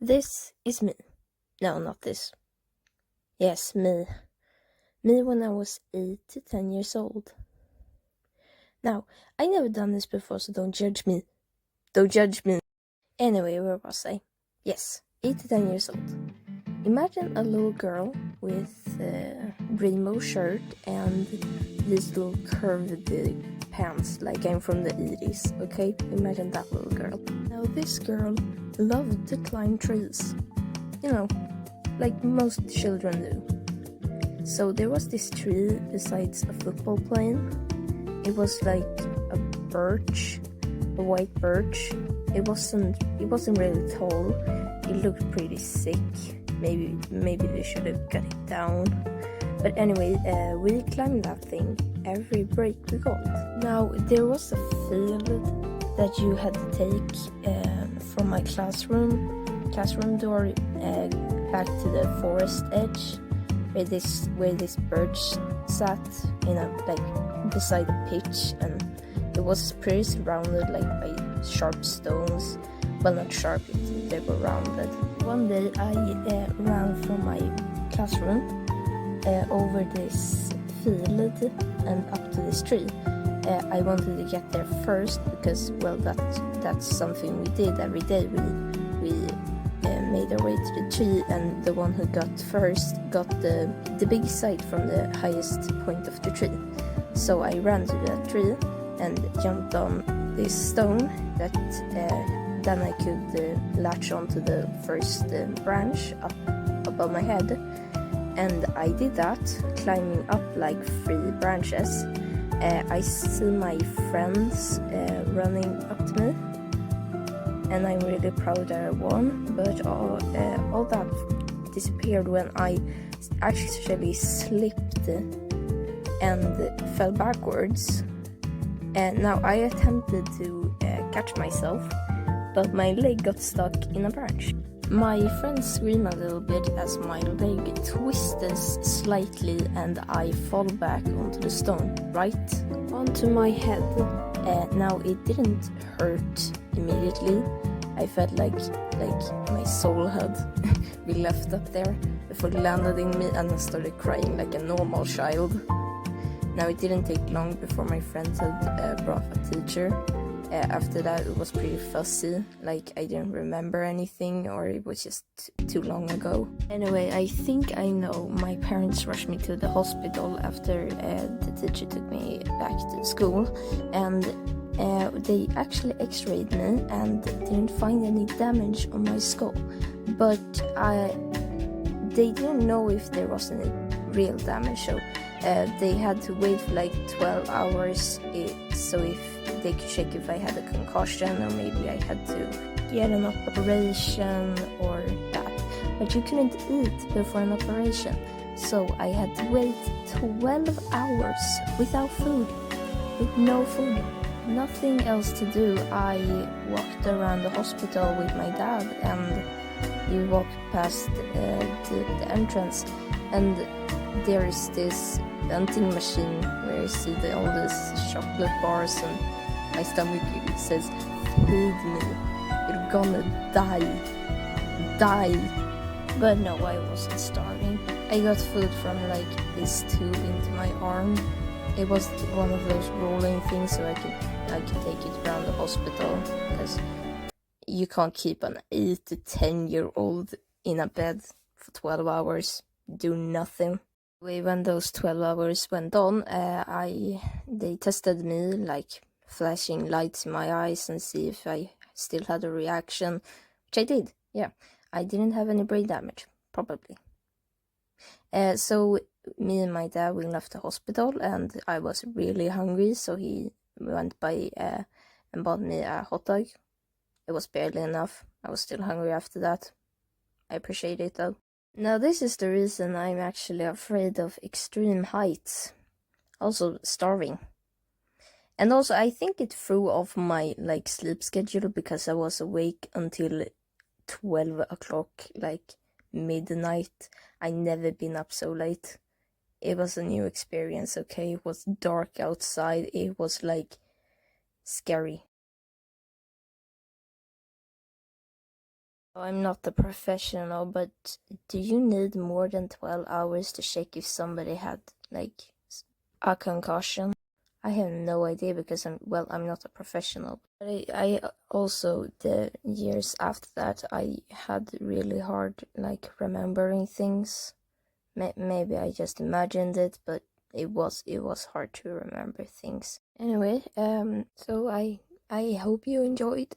This is me. No, not this. Yes, me. Me when I was 8 to 10 years old. Now, I never done this before, so don't judge me. Don't judge me. Anyway, where was I? Yes, 8 to 10 years old. Imagine a little girl with a rainbow shirt and these little curved pants, like I'm from the 80s, okay? Imagine that little girl. Now, this girl loved to climb trees. You know, like most children do. So there was this tree besides a football playing. It was like a birch, a white birch. It wasn't really tall. It looked pretty sick. Maybe they should have cut it down. But anyway, we climbed that thing every break we got. Now there was a field that you had to take from my classroom door back to the forest edge, where this birch sat beside the pitch, and it was pretty surrounded by sharp stones. Well, not sharp, they were rounded. One day I ran from my classroom over this field and up to this tree. I wanted to get there first because, well, that's something we did every day. We made our way to the tree, and the one who got first got the big sight from the highest point of the tree. So I ran to that tree and jumped on this stone that then I could latch onto the first branch up above my head. And I did that, climbing up like 3 branches. I see my friends running up to me, and I'm really proud that I won, but all that disappeared when I actually slipped and fell backwards. And now I attempted to catch myself, but my leg got stuck in a branch. My friend screamed a little bit as my leg twists slightly and I fall back onto the stone, right onto my head. Now it didn't hurt immediately. I felt like my soul had been left up there before it landed in me, and I started crying like a normal child. Now it didn't take long before my friends had brought a teacher. After that it was pretty fussy, like I didn't remember anything, or it was just too long ago. Anyway, I think I know. My parents rushed me to the hospital after the teacher took me back to school, and they actually x-rayed me and didn't find any damage on my skull. But they didn't know if there was any real damage, so they had to wait for like 12 hours so if they could check if I had a concussion, or maybe I had to get an operation or that. But you couldn't eat before an operation, so I had to wait 12 hours without food, with no food, nothing else to do. I walked around the hospital with my dad, and we walked past the entrance, and there is this vending machine where you see all these chocolate bars, and my stomach says, "Feed me, you're gonna die." But no, I wasn't starving. I got food from like this tube into my arm. It was one of those rolling things, so I could take it around the hospital, because you can't keep an 8 to 10-year-old in a bed for 12 hours, do nothing. When those 12 hours went on, they tested me, like flashing lights in my eyes and see if I still had a reaction, which I did. Yeah, I didn't have any brain damage, probably. So me and my dad, we left the hospital, and I was really hungry, so he went by and bought me a hot dog. It was barely enough. I was still hungry after that. I appreciate it though. Now this is the reason I'm actually afraid of extreme heights. Also starving. And also I think it threw off my sleep schedule, because I was awake until 12 o'clock, like midnight. I never been up so late. It was a new experience, okay? It was dark outside. It was like scary. I'm not a professional, but do you need more than 12 hours to check if somebody had, like, a concussion? I have no idea because I'm not a professional. But I also, the years after that, I had really hard, like, remembering things. Maybe I just imagined it, but it was hard to remember things. Anyway, so I hope you enjoyed.